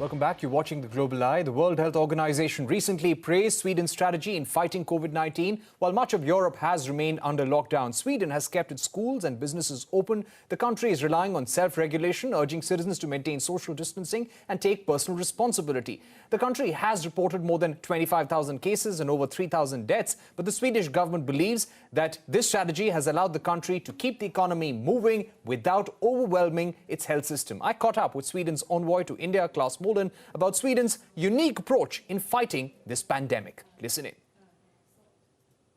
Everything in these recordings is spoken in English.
Welcome back. You're watching The Global Eye. The World Health Organization recently praised Sweden's strategy in fighting COVID-19. While much of Europe has remained under lockdown, Sweden has kept its schools and businesses open. The country is relying on self-regulation, urging citizens to maintain social distancing and take personal responsibility. The country has reported more than 25,000 cases and over 3,000 deaths, but the Swedish government believes that this strategy has allowed the country to keep the economy moving without overwhelming its health system. I caught up with Sweden's envoy to India, Klas Molin, about Sweden's unique approach in fighting this pandemic. Listen in.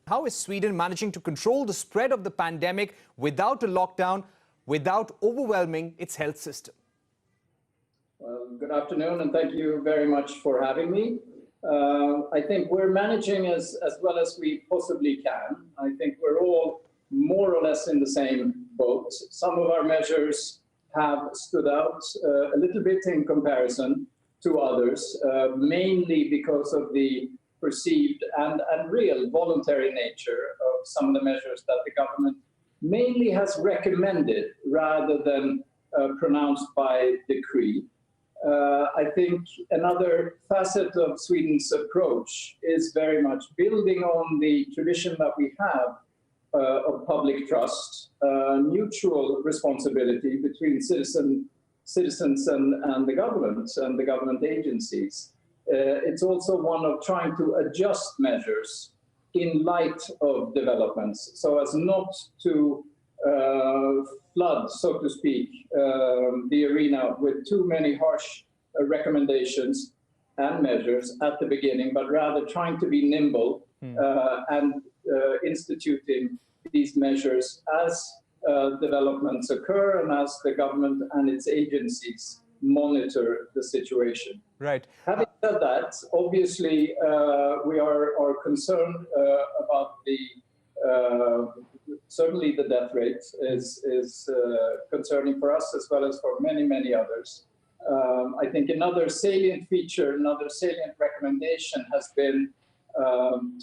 How is Sweden managing to control the spread of the pandemic without a lockdown, without overwhelming its health system? Well, good afternoon, and thank you very much for having me. I think we're managing as well as we possibly can. I think we're all more or less in the same boat. Some of our measures have stood out a little bit in comparison to others, mainly because of the perceived and real voluntary nature of some of the measures that the government mainly has recommended rather than pronounced by decree. I think another facet of Sweden's approach is very much building on the tradition that we have of public trust, mutual responsibility between citizens and the government agencies. It's also one of trying to adjust measures in light of developments so as not to flood, so to speak, the arena with too many harsh recommendations and measures at the beginning, but rather trying to be nimble and instituting these measures as developments occur and as the government and its agencies monitor the situation. Right. Having said that, obviously we are concerned about the certainly the death rate is concerning for us as well as for many others. I think another salient feature, another salient recommendation has been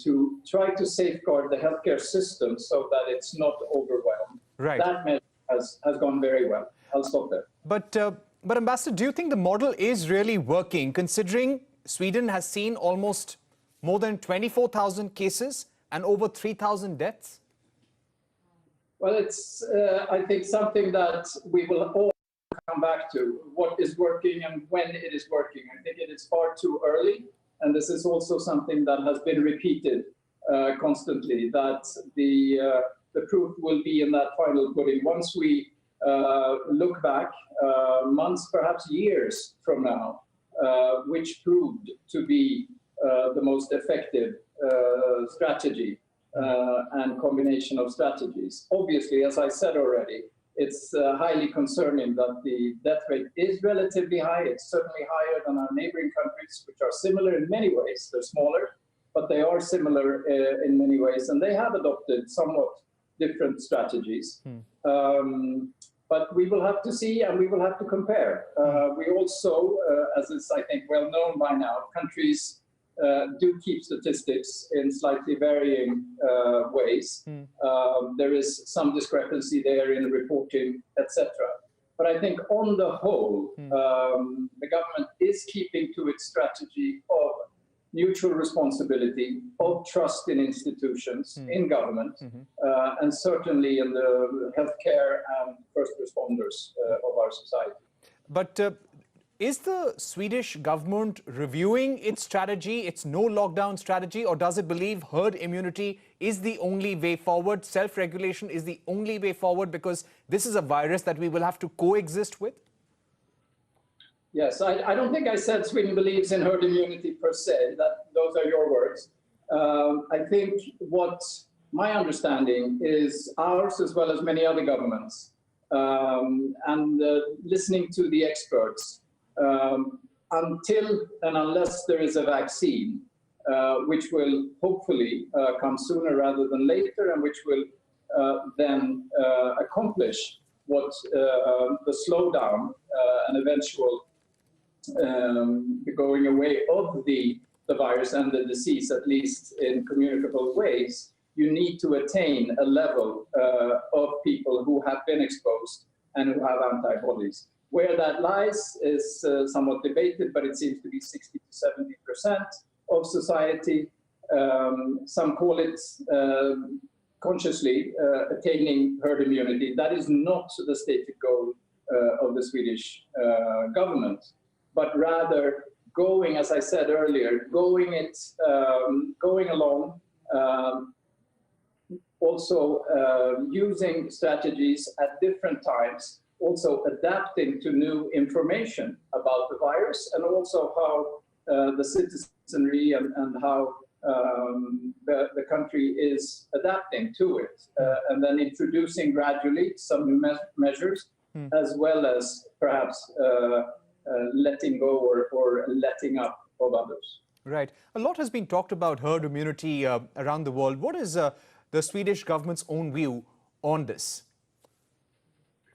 to try to safeguard the healthcare system so that it's not overwhelmed. Right. That measure has gone very well. I'll stop there. But Ambassador, do you think the model is really working, considering Sweden has seen almost more than 24,000 cases and over 3,000 deaths? Well, it's, I think, something that we will all come back to, what is working and when it is working. I think it is far too early, and this is also something that has been repeated constantly, that the proof will be in that final pudding. Once we look back months, perhaps years from now, which proved to be the most effective strategy and combination of strategies. Obviously, as I said already, it's highly concerning that the death rate is relatively high. It's certainly higher than our neighboring countries, which are similar in many ways. They're smaller, but they are similar in many ways, and they have adopted somewhat different strategies. But we will have to see and we will have to compare. We also, as is I think well known by now, countries do keep statistics in slightly varying ways. There is some discrepancy there in reporting, etc. But I think on the whole, the government is keeping to its strategy of mutual responsibility, of trust in institutions, in government, and certainly in the healthcare and first responders of our society. But is the Swedish government reviewing its strategy, its no-lockdown strategy, or does it believe herd immunity is the only way forward, self-regulation is the only way forward, because this is a virus that we will have to coexist with? Yes, I don't think I said Sweden believes in herd immunity per se. Those are your words. I think what my understanding is ours, as well as many other governments, and listening to the experts, until and unless there is a vaccine, which will hopefully come sooner rather than later, and which will then accomplish what the slowdown and eventual going away of the virus and the disease, at least in communicable ways, you need to attain a level of people who have been exposed and who have antibodies. Where that lies is somewhat debated, but it seems to be 60 to 70% of society. Some call it consciously attaining herd immunity. That is not the stated goal of the Swedish government, but rather going, as I said earlier, going along, also using strategies at different times, also adapting to new information about the virus, and also how the citizenry and how the country is adapting to it, and then introducing gradually some new measures, as well as perhaps letting go or letting up of others. Right. A lot has been talked about herd immunity around the world. What is the Swedish government's own view on this?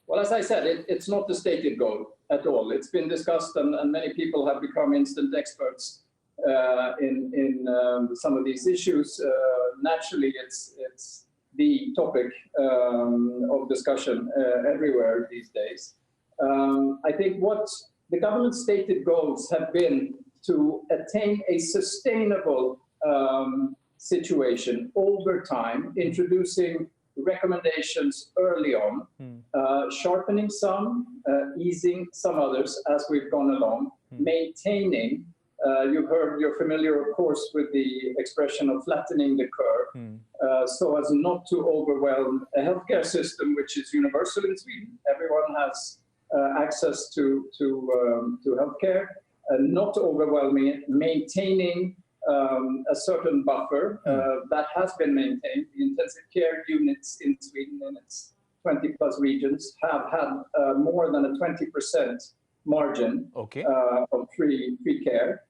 Well, as I said, it's not the stated goal at all. It's been discussed, and many people have become instant experts in some of these issues. Naturally, it's the topic of discussion everywhere these days. I think what the government's stated goals have been to attain a sustainable situation over time, introducing recommendations early on, sharpening some, easing some others as we've gone along, maintaining, you're familiar, of course, with the expression of flattening the curve, so as not to overwhelm a healthcare system which is universal in Sweden. Everyone has access to healthcare, not overwhelming it, maintaining a certain buffer that has been maintained. The intensive care units in Sweden, in its 20 plus regions, have had more than a 20% margin of free care,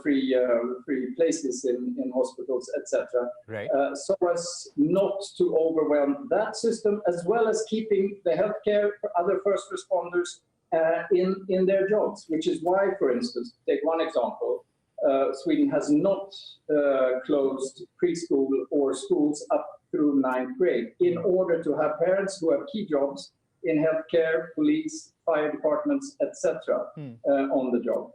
free places in hospitals, etc. Right. So as not to overwhelm that system, as well as keeping the healthcare for other first responders in their jobs, which is why, for instance, take one example, Sweden has not closed preschool or schools up through 9th grade in order to have parents who have key jobs in healthcare, police, fire departments, etc. On the job.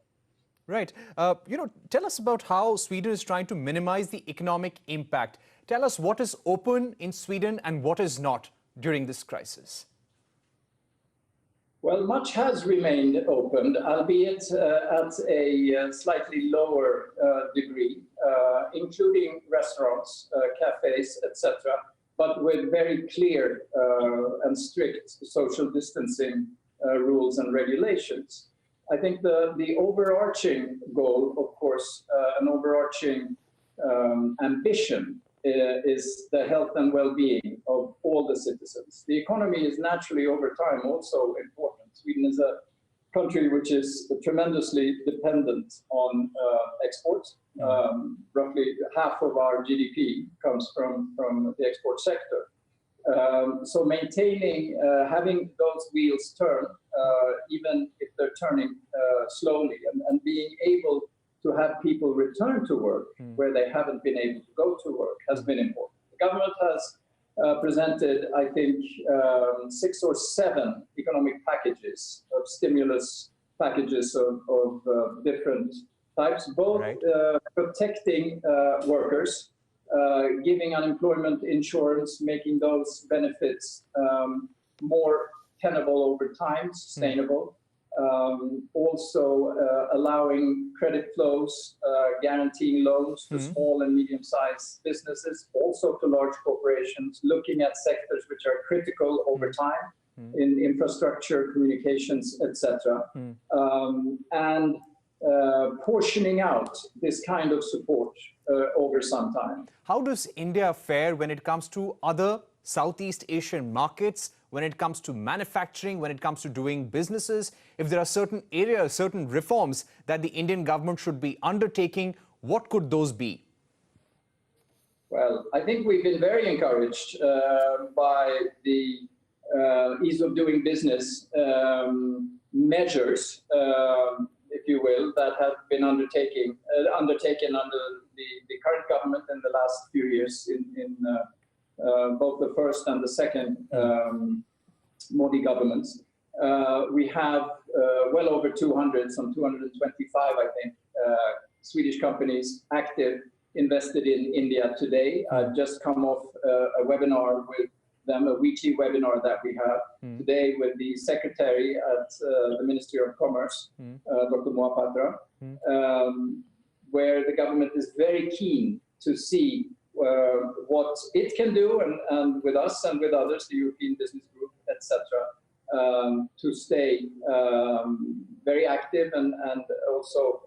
Right. Tell us about how Sweden is trying to minimize the economic impact. Tell us what is open in Sweden and what is not during this crisis. Well, much has remained open, albeit at a slightly lower degree, including restaurants, cafes, etc., but with very clear and strict social distancing rules and regulations. I think the overarching goal, of course, an overarching ambition is the health and well-being of all the citizens. The economy is naturally, over time, also important. Sweden is a country which is tremendously dependent on exports. Roughly half of our GDP comes from the export sector. So maintaining, having those wheels turn, even if they're turning slowly, and being able to have people return to work where they haven't been able to go to work has been important. The government has presented, I think, 6 or 7 economic packages of stimulus packages of different types, both protecting workers, giving unemployment insurance, making those benefits more tenable over time, sustainable. Also allowing credit flows, guaranteeing loans to small and medium-sized businesses, also to large corporations, looking at sectors which are critical over time in infrastructure, communications, etc. And portioning out this kind of support over some time. How does India fare when it comes to other Southeast Asian markets, when it comes to manufacturing, when it comes to doing businesses? If there are certain areas, certain reforms that the Indian government should be undertaking, what could those be? Well, I think we've been very encouraged by the ease of doing business measures, if you will, that have been undertaken under the current government in the last few years in both the first and the second Modi governments. We have well over 200, some 225, I think, Swedish companies active invested in India today. I've just come off a webinar with them, a weekly webinar that we have today with the secretary at the Ministry of Commerce, Dr. Mohapatra, where the government is very keen to see what it can do, and with us and with others, the European Business Group, etc., to stay very active and also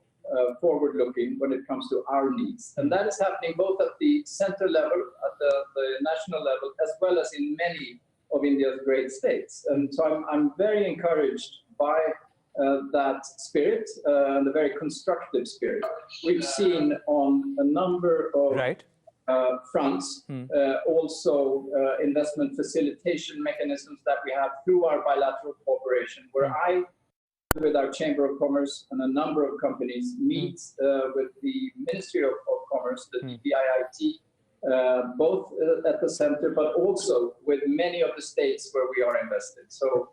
forward-looking when it comes to our needs. And that is happening both at the center level, at the national level, as well as in many of India's great states. And so I'm very encouraged by that spirit, and a very constructive spirit. We've seen on a number of fronts, also investment facilitation mechanisms that we have through our bilateral cooperation, where I, with our Chamber of Commerce and a number of companies, meet with the Ministry of Commerce, the DPIIT, both at the center, but also with many of the states where we are invested. So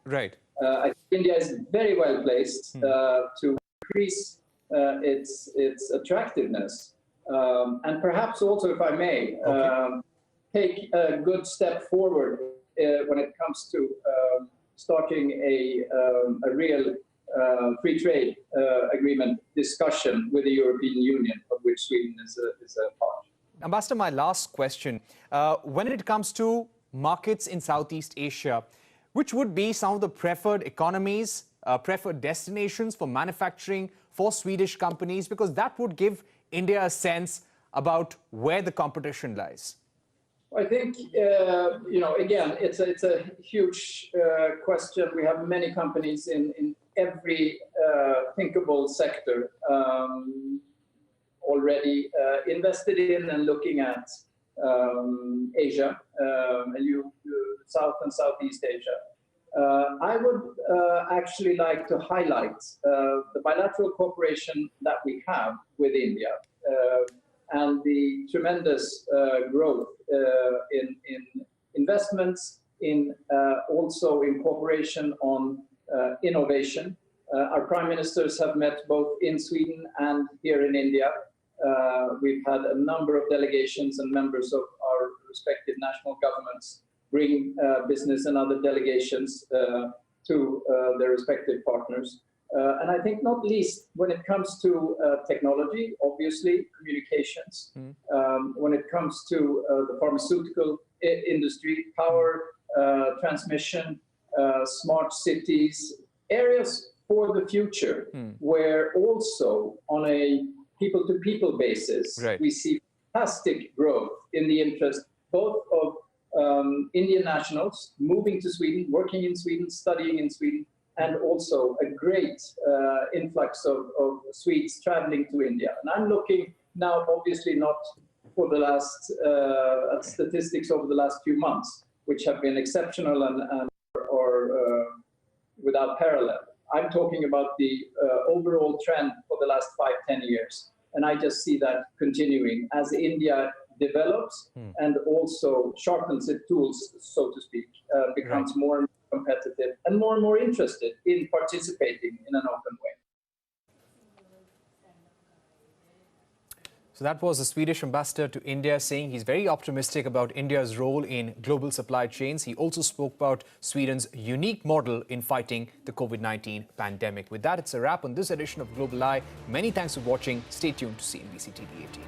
I think India is very well placed to increase its attractiveness. And perhaps also, if I may, take a good step forward when it comes to starting a real free trade agreement discussion with the European Union, of which Sweden is a part. Ambassador, my last question. When it comes to markets in Southeast Asia, which would be some of the preferred economies, preferred destinations for manufacturing for Swedish companies? Because that would give India a sense about where the competition lies. I think, again, it's a huge question. We have many companies in every thinkable sector already invested in and looking at Asia, South and Southeast Asia. I would actually like to highlight the bilateral cooperation that we have with India and the tremendous growth in investments, also in cooperation on innovation. Our prime ministers have met both in Sweden and here in India. We've had a number of delegations and members of our respective national governments bring business and other delegations to their respective partners. And I think not least when it comes to technology, obviously, communications, when it comes to the pharmaceutical industry, power, transmission, smart cities, areas for the future, where also on a people-to-people basis, we see fantastic growth in the interest both of Indian nationals moving to Sweden, working in Sweden, studying in Sweden, and also a great influx of Swedes traveling to India. And I'm looking now, obviously not for the last statistics over the last few months, which have been exceptional and without parallel. I'm talking about the overall trend for the last 5-10 years. And I just see that continuing as India develops and also sharpens its tools, so to speak, becomes more and more competitive and more interested in participating in an open way. So that was the Swedish ambassador to India saying he's very optimistic about India's role in global supply chains. He also spoke about Sweden's unique model in fighting the COVID-19 pandemic. With that, it's a wrap on this edition of Global Eye. Many thanks for watching. Stay tuned to CNBC-TV18.